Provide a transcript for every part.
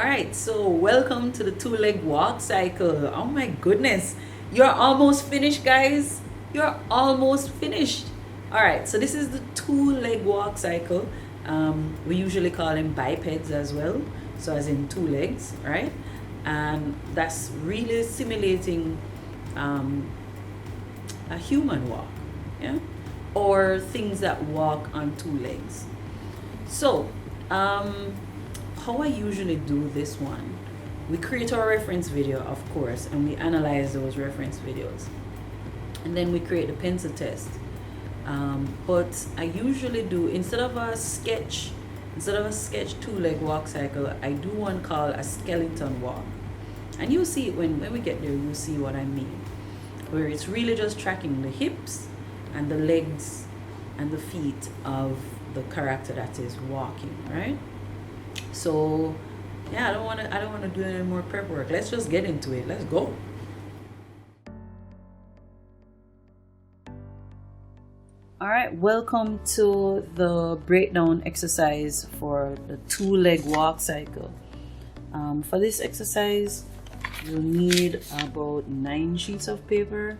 Alright, so welcome to the two-leg walk cycle. Oh my goodness, you're almost finished, guys. You're almost finished. Alright, so this is the two-leg walk cycle. We usually call them bipeds as well, so as in two legs, right? And that's really simulating a human walk, yeah, or things that walk on two legs. So, how I usually do this one, we create our reference video, of course, and we analyze those reference videos, and then we create the pencil test. But I usually do, instead of a sketch two-leg walk cycle, I do one called a skeleton walk, and you'll see it when we get there. You'll see what I mean, where it's really just tracking the hips and the legs and the feet of the character that is walking, right? So yeah, I don't want to do any more prep work. Let's just get into it. Let's go. All right, welcome to the breakdown exercise for the two-leg walk cycle. For this exercise, you'll need about 9 sheets of paper.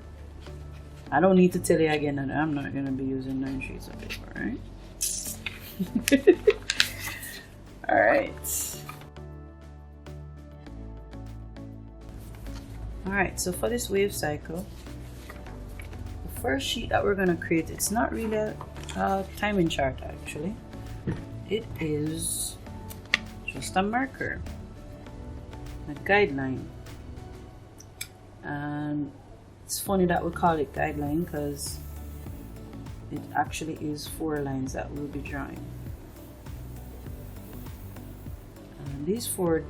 I don't need to tell you again that I'm not going to be using 9 sheets of paper, right? All right, so for this wave cycle, the first sheet that we're going to create, it's not really a timing chart actually. It is just a marker, a guideline. And it's funny that we call it guideline because it actually is 4 lines that we'll be drawing. And these four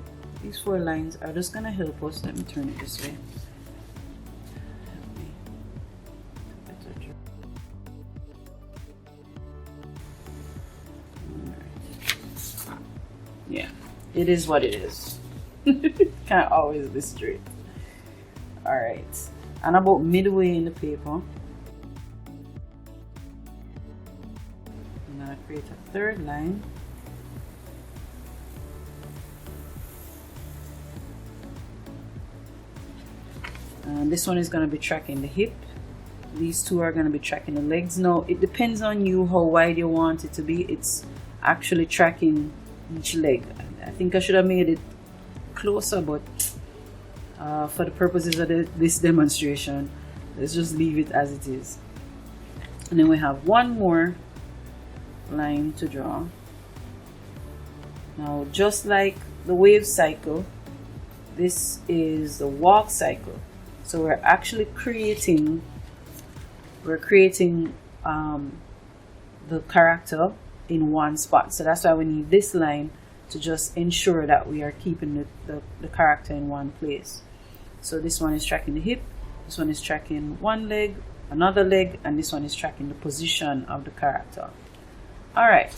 lines are just gonna help us. Let me turn it this way. Yeah, it is what it is. Can't always be straight. All right, and about midway in the paper, I'm gonna create a 3rd line. And this one is going to be tracking the hip. These two are going to be tracking the legs. Now, it depends on you how wide you want it to be. It's actually tracking each leg. I think I should have made it closer, but for the purposes of this demonstration, let's just leave it as it is. And then we have one more line to draw. Now, just like the wave cycle, this is the walk cycle. So we're actually creating the character in one spot. So that's why we need this line to just ensure that we are keeping the character in one place. So this one is tracking the hip, this one is tracking one leg, another leg, and this one is tracking the position of the character. All right.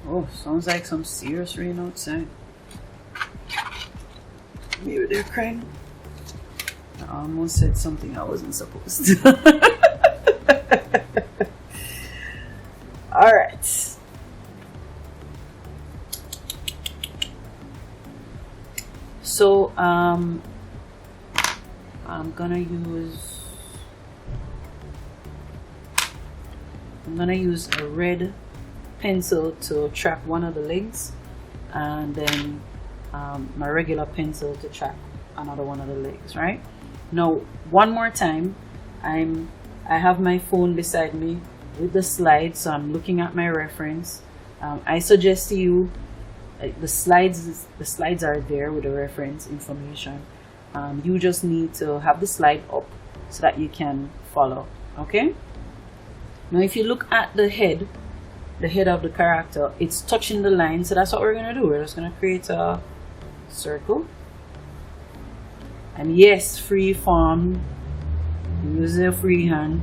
Oh, sounds like some serious rain outside. Maybe they're crying. I almost said something I wasn't supposed to. Alright. So, I'm gonna use a red pencil to track one of the legs, and then my regular pencil to track another one of the legs. Right now, one more time, I have my phone beside me with the slides, so I'm looking at my reference. I suggest to you the slides are there with the reference information. You just need to have the slide up so that you can follow. Okay, now if you look at the head of the character, it's touching the line, so that's what we're gonna do. We're just gonna create a circle, and yes, free form, use a free hand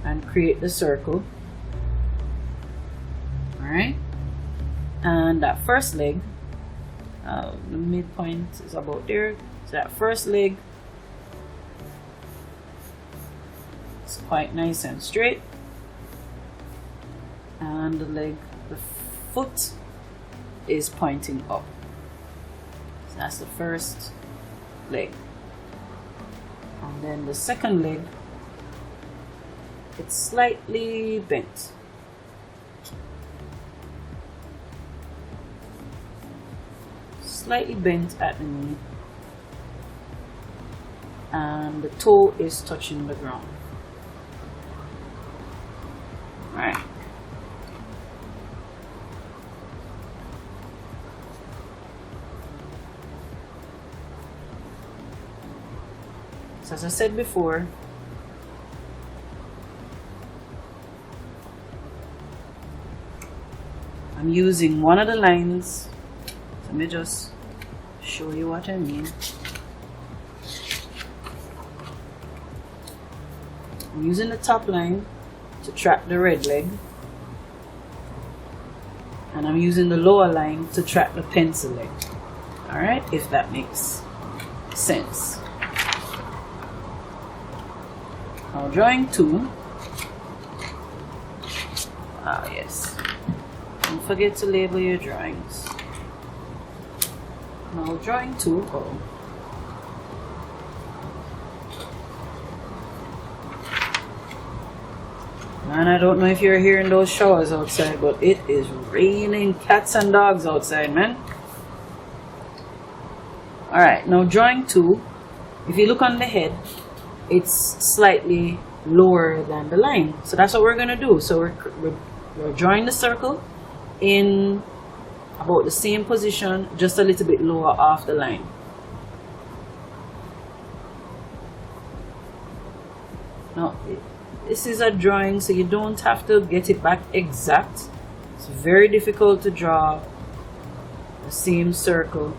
and create the circle. All right, and that first leg, the midpoint is about there, so that first leg is quite nice and straight. and the foot is pointing up. So that's the first leg. And then the second leg, it's slightly bent. Slightly bent at the knee, and the toe is touching the ground. Alright. So as I said before, I'm using one of the lines. So let me just show you what I mean. I'm using the top line to track the red leg, and I'm using the lower line to track the pencil leg. Alright, if that makes sense. Now drawing 2. Yes. Don't forget to label your drawings. Now drawing 2. Man, I don't know if you're hearing those showers outside, but it is raining cats and dogs outside, man. Alright, now drawing 2. If you look on the head, it's slightly lower than the line. So that's what we're going to do. So we're drawing the circle in about the same position, just a little bit lower off the line. Now, this is a drawing, so you don't have to get it back exact. It's very difficult to draw the same circle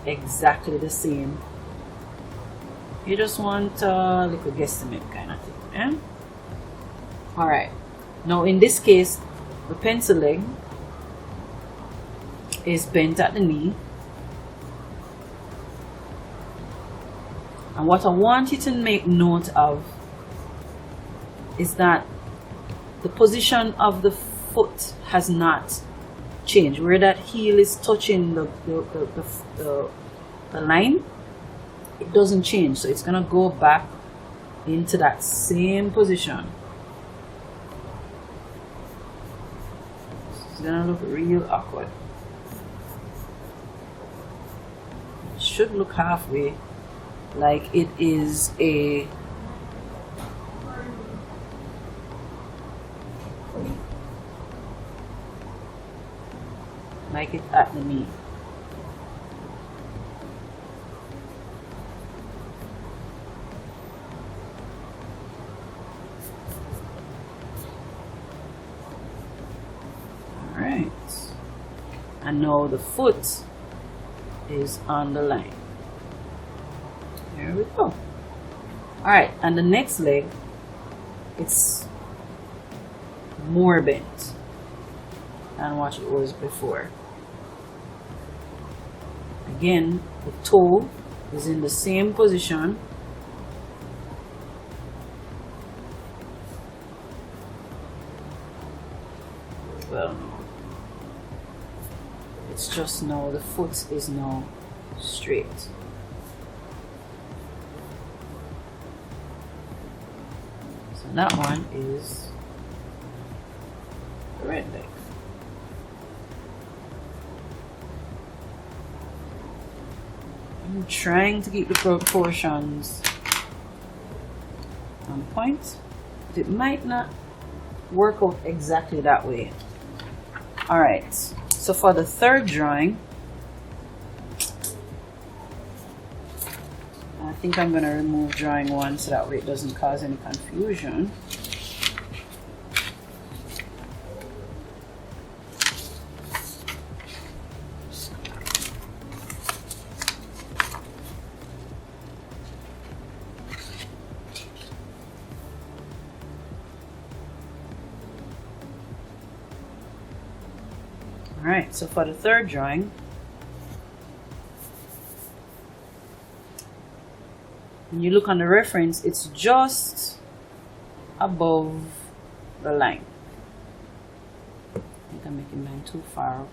exactly the same. You just want a little guesstimate kind of thing. Yeah? Alright. Now in this case, the pencil leg is bent at the knee. And what I want you to make note of is that the position of the foot has not changed. Where that heel is touching the line, it doesn't change. So it's going to go back into that same position. It's going to look real awkward. It should look halfway like it is a like it at the knee. Alright. And now the foot is on the line. There we go. Alright, and the next leg, it's more bent than what it was before. Again, the toe is in the same position. Well, no. It's just now the foot is now straight. So that one is the red leg. I'm trying to keep the proportions on point. It might not work out exactly that way. Alright, so for the third drawing, I think I'm going to remove drawing 1 so that way it doesn't cause any confusion. Alright, so for the third drawing, when you look on the reference, it's just above the line. I think I'm making mine too far up.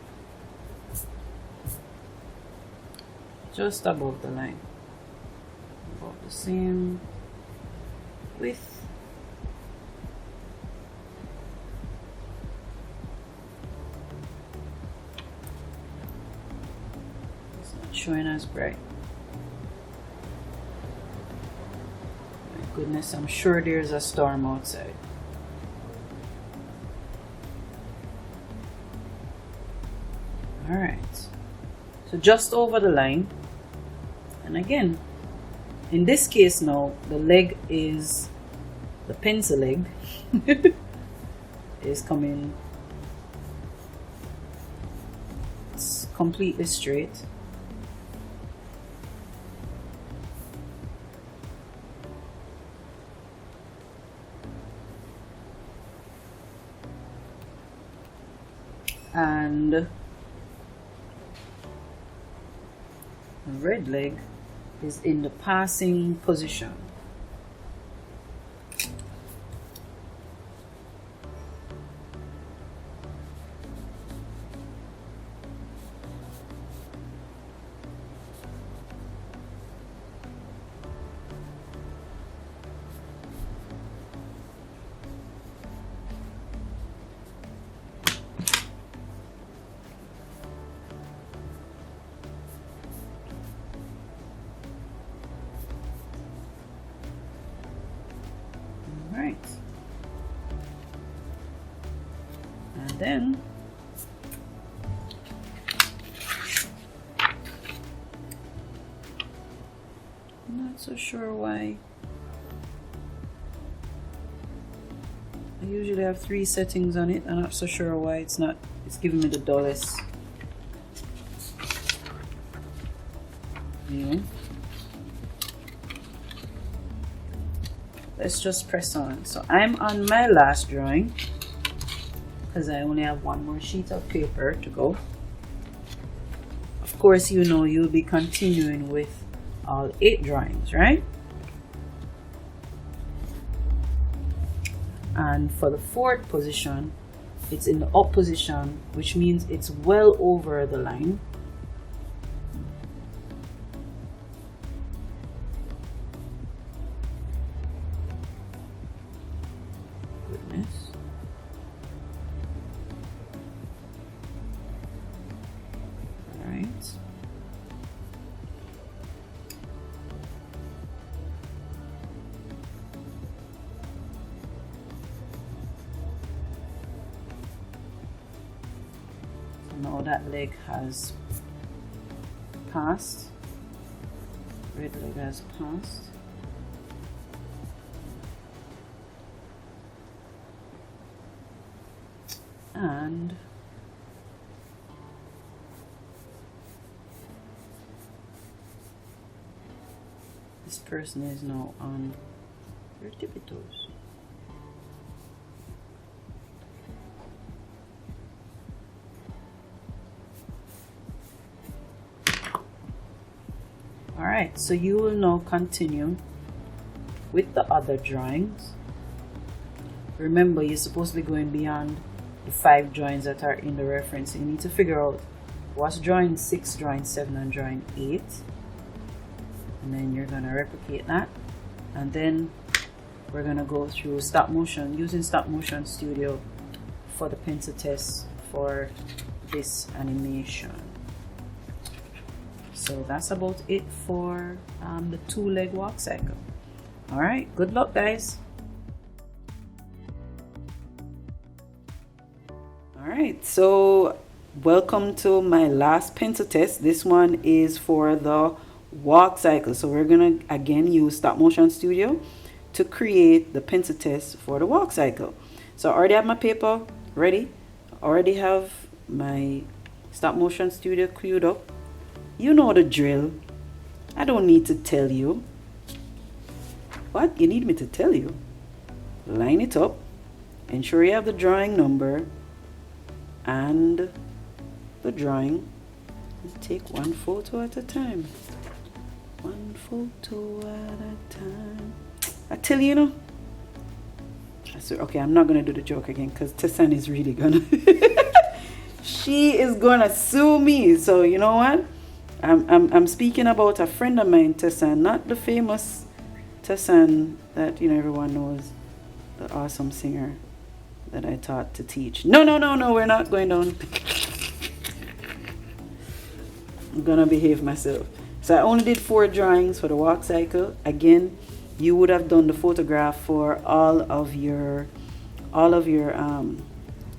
Just above the line. About the same width. It's not showing as bright. My goodness, I'm sure there's a storm outside. Alright, so just over the line, and again, in this case now, the leg is, the pencil leg is coming, it's completely straight. And the red leg is in the passing position. Right, and then I'm not so sure why I usually have 3 settings on it. I'm not so sure why it's giving me the dullest. Anyway, let's just press on. So I'm on my last drawing because I only have one more sheet of paper to go. Of course, you know you'll be continuing with all 8 drawings, right? And for the 4th position, it's in the up position, which means it's well over the line. Goodness. All right. Now that leg has passed, red leg has passed. And this person is now on their tippy toes. Alright, so you will now continue with the other drawings. Remember, you're supposed to be going beyond the 5 drawings that are in the reference. You need to figure out what's drawing 6, drawing 7, and drawing 8. And then you're going to replicate that. And then we're going to go through stop motion, using Stop Motion Studio for the pencil test for this animation. So that's about it for the 2-leg walk cycle. All right, good luck, guys. All right, so welcome to my last pencil test. This one is for the walk cycle. So we're gonna again use Stop Motion Studio to create the pencil test for the walk cycle. So I already have my paper ready. I already have my Stop Motion Studio queued up. You know the drill. I don't need to tell you. What? You need me to tell you? Line it up. Ensure you have the drawing number and the drawing. Just take one photo at a time. One photo at a time. I tell you, So, okay, I'm not gonna do the joke again because Tessan is really gonna she is gonna sue me. So you know what? I'm speaking about a friend of mine, Tessan, not the famous Tessan that everyone knows, the awesome singer that I taught to teach. No, we're not going down. I'm gonna behave myself. So I only did 4 drawings for the walk cycle. Again, you would have done the photograph for all of your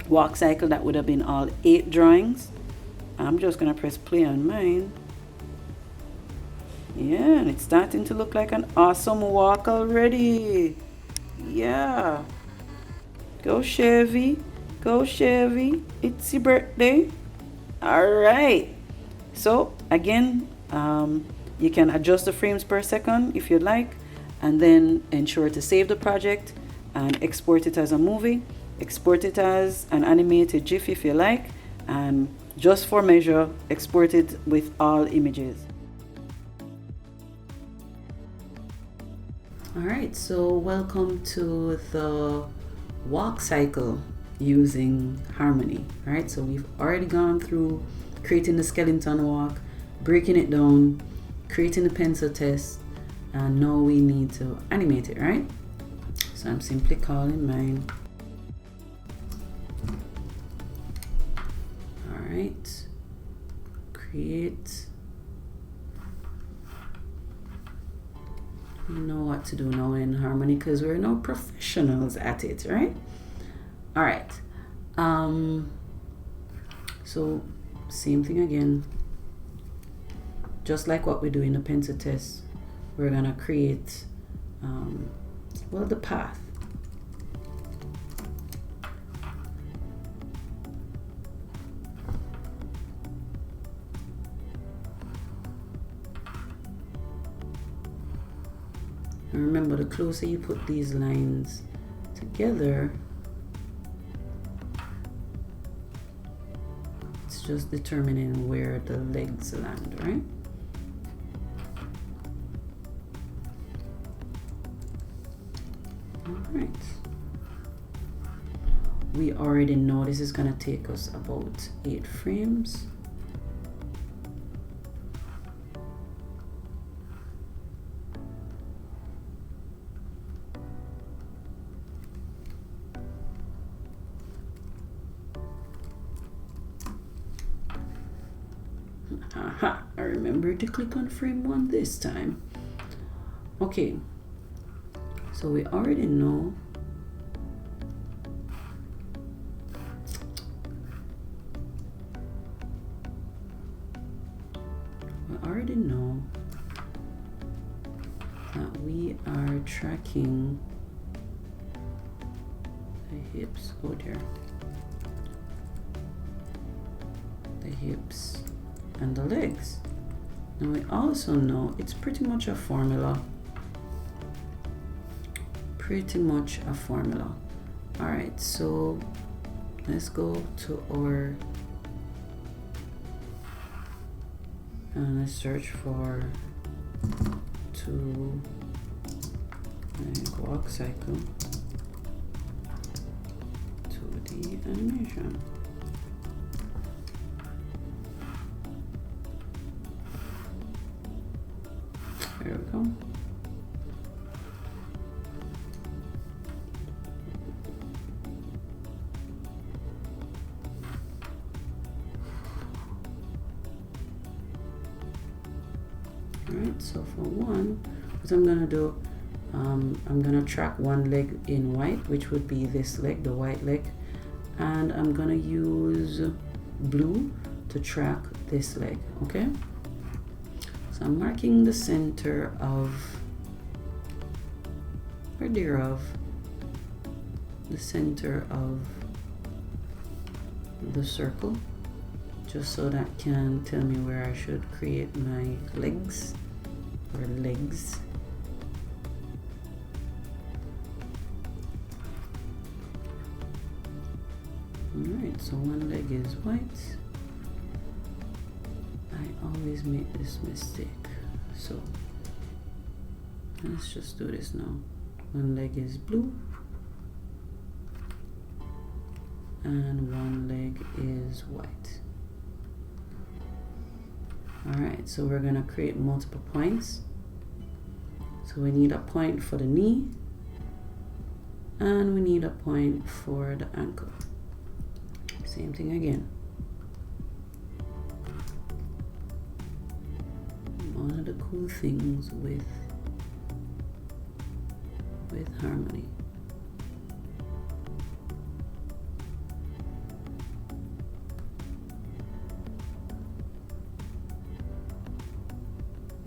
walk cycle. That would have been all 8 drawings. I'm just gonna press play on mine. Yeah, and it's starting to look like an awesome walk already. Yeah. Go Chevy. Go Chevy. It's your birthday. All right. So again, you can adjust the frames per second if you'd like, and then ensure to save the project and export it as a movie, export it as an animated GIF if you like, and just for measure, export it with all images. All right, so welcome to the walk cycle using Harmony. All right, so we've already gone through creating the skeleton walk, breaking it down, creating the pencil test, and now we need to animate it, right? So I'm simply calling mine. All right, create. You know what to do now in Harmony because we're no professionals at it, right? All right. So same thing again. Just like what we do in the pencil test, we're gonna create the path. And remember, the closer you put these lines together, it's just determining where the legs land, right? All right. We already know this is gonna take us about 8 frames. Aha, I remember to click on frame 1 this time. Okay, so we already know that we are tracking the hips. Oh dear. The hips and the legs. And we also know it's pretty much a formula. All right, so let's go to our and let's search for walk cycle 2D animation. There we go. Alright, so for one, what I'm gonna do, I'm gonna track one leg in white, which would be this leg, the white leg, and I'm gonna use blue to track this leg, okay? So I'm marking the center of, or thereof, the center of the circle, just so that can tell me where I should create my legs, or legs. Alright, so one leg is white. I always make this mistake, so let's just do this now. One leg is blue and one leg is white. Alright, so we're gonna create multiple points. So we need a point for the knee and we need a point for the ankle. Same thing again. One of the cool things with harmony.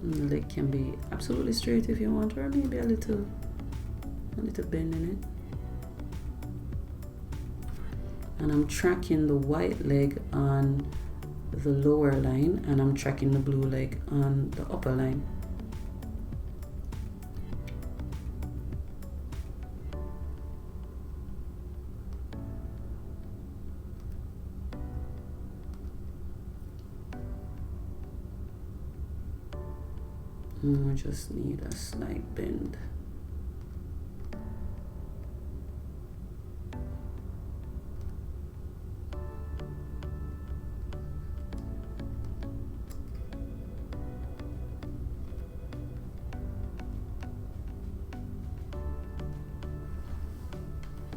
And the leg can be absolutely straight if you want, or maybe a little bend in it. And I'm tracking the white leg on the lower line and I'm tracking the blue leg on the upper line. And we just need a slight bend.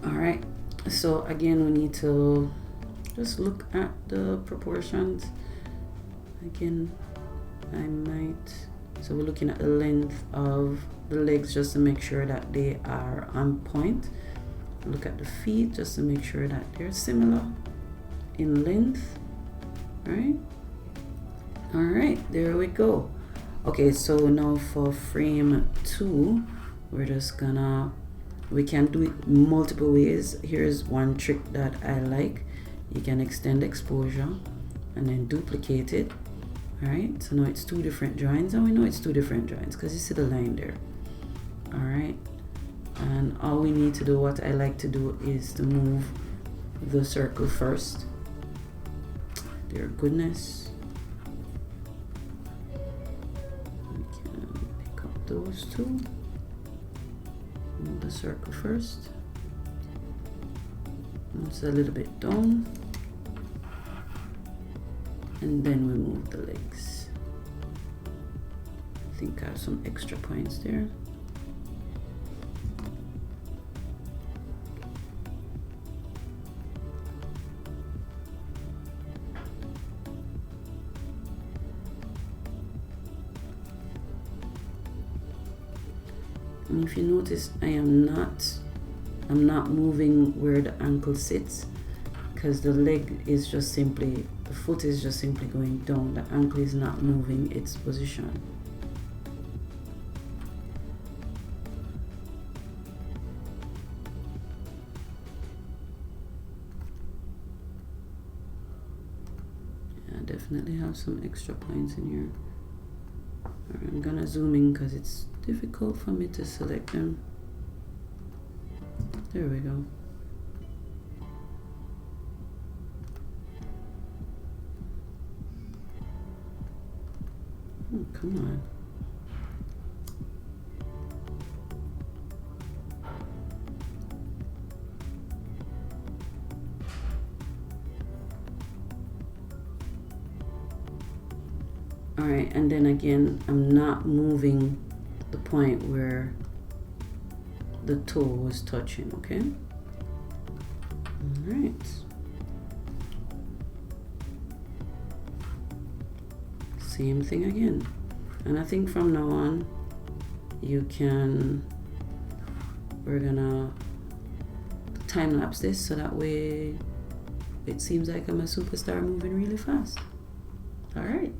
Alright, so again we need to just look at the proportions. Again, so we're looking at the length of the legs just to make sure that they are on point. Look at the feet just to make sure that they're similar in length, right? Alright, there we go. Okay, so now for frame 2, we're just gonna, we can do it multiple ways. Here's one trick that I like. You can extend exposure and then duplicate it. Alright, so now it's 2 different joints, and we know it's 2 different joints because you see the line there. Alright, and all we need to do, what I like to do, is to move the circle first. Dear goodness. We can pick up those 2. Move the circle first. It's a little bit down. And then we move the legs. I think I have some extra points there. And if you notice, I'm not moving where the ankle sits, because the leg is just simply, the foot is just simply going down. The ankle is not moving its position. Yeah, I definitely have some extra points in here. Right, I'm gonna zoom in because it's difficult for me to select them. There we go. Oh, come on. All right, and then again, I'm not moving the point where the toe was touching, okay? All right. Same thing again. And I think from now on, we're gonna time lapse this so that way it seems like I'm a superstar moving really fast. All right.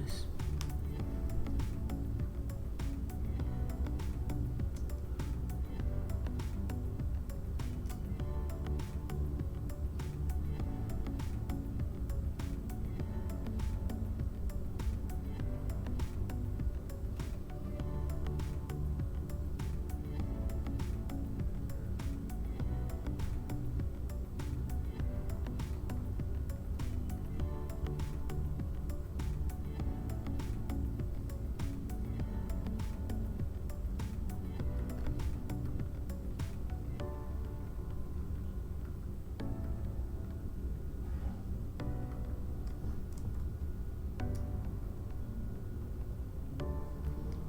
this.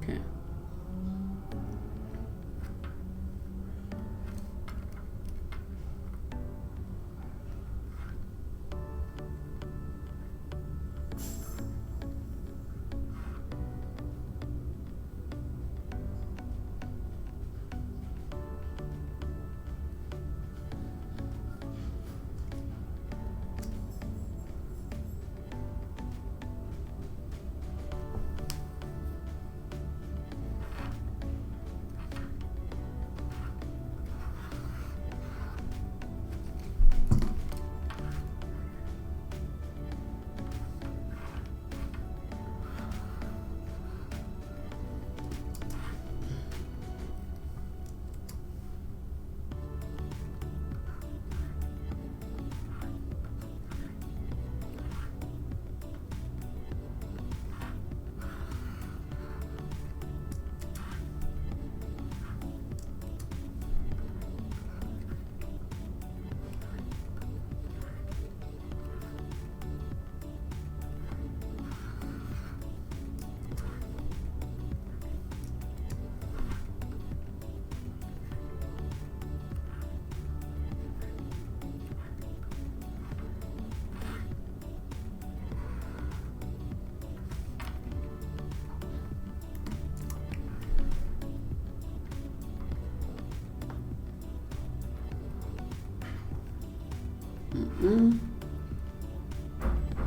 Okay.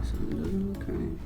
So it doesn't look right.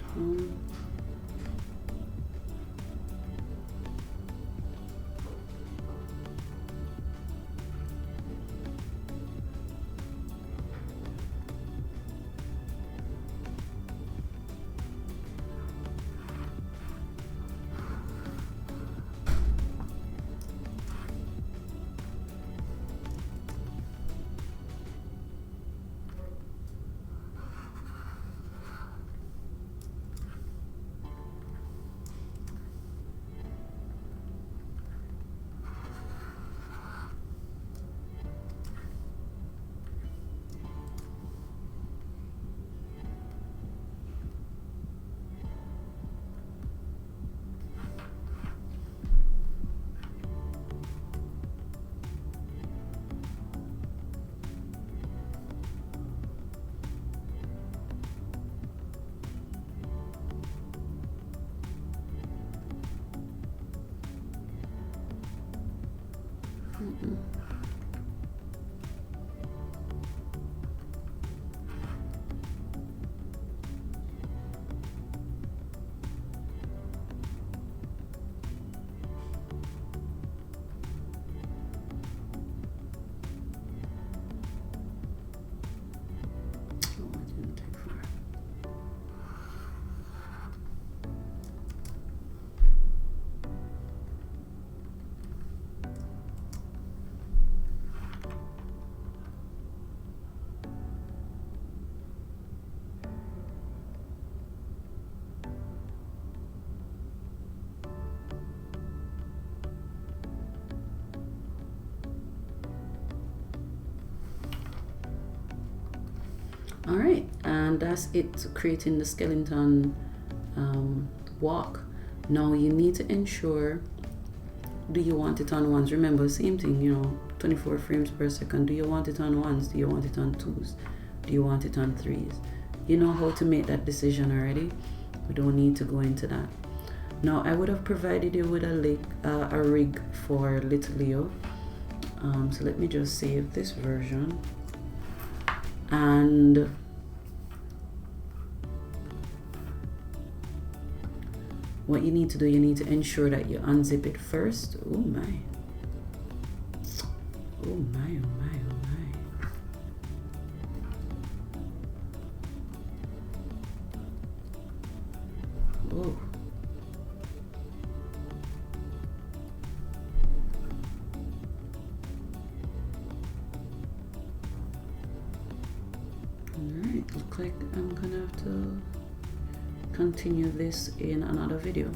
All right, and that's it, creating the skeleton walk. Now you need to ensure, do you want it on ones? Remember, same thing, 24 frames per second. Do you want it on ones? Do you want it on twos? Do you want it on threes? You know how to make that decision already. We don't need to go into that. Now I would have provided you with a rig for Little Leo. So let me just save this version. And what you need to do, you need to ensure that you unzip it first. Oh my. Oh my, oh my, oh my. Oh. Alright, look like I'm gonna have to continue this in another video.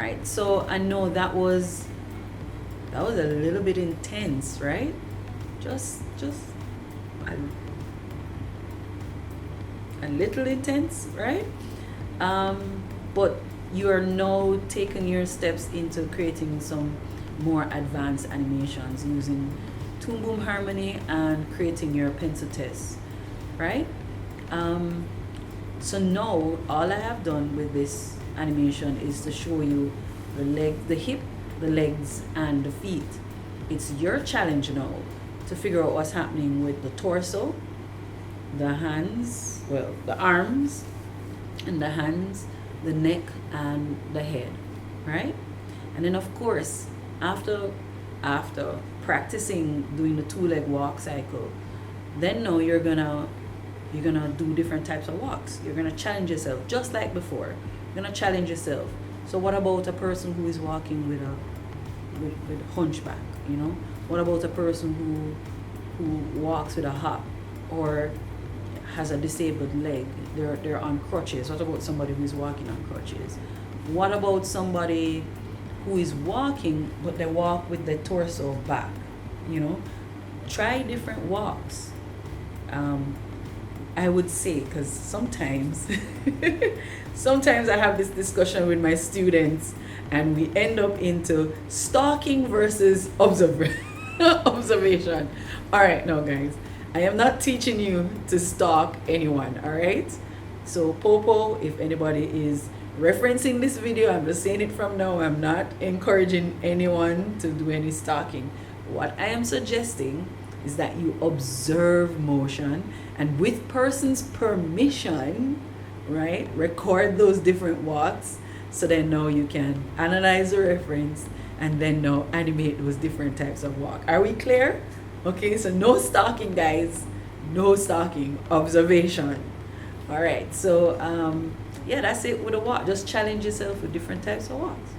right, so I know that was a little bit intense, right? Just a little intense, right? But you are now taking your steps into creating some more advanced animations using Toon Boom Harmony and creating your pencil test, right? So now all I have done with this animation is to show you the leg, the hip, the legs, and the feet. It's your challenge now to figure out what's happening with the torso, the hands, well, the arms, and the hands, the neck, and the head, right? And then of course, after practicing doing the 2-leg walk cycle, then now you're gonna do different types of walks. You're gonna challenge yourself just like before. You're gonna challenge yourself. So what about a person who is walking with hunchback? You know, what about a person who walks with a hop or has a disabled leg? They're on crutches. What about somebody who is walking on crutches? What about somebody who is walking but they walk with the torso back? You know, try different walks. I would say, because sometimes I have this discussion with my students and we end up into stalking versus observation. All right, now guys, I am not teaching you to stalk anyone, all right? So Popo, if anybody is referencing this video, I'm just saying it from now, I'm not encouraging anyone to do any stalking. What I am suggesting is that you observe motion and with person's permission, right, record those different walks so then now you can analyze the reference and then now animate those different types of walk. Are we clear? Okay, so no stalking, guys. No stalking. Observation. All right, so yeah, that's it with a walk. Just challenge yourself with different types of walks.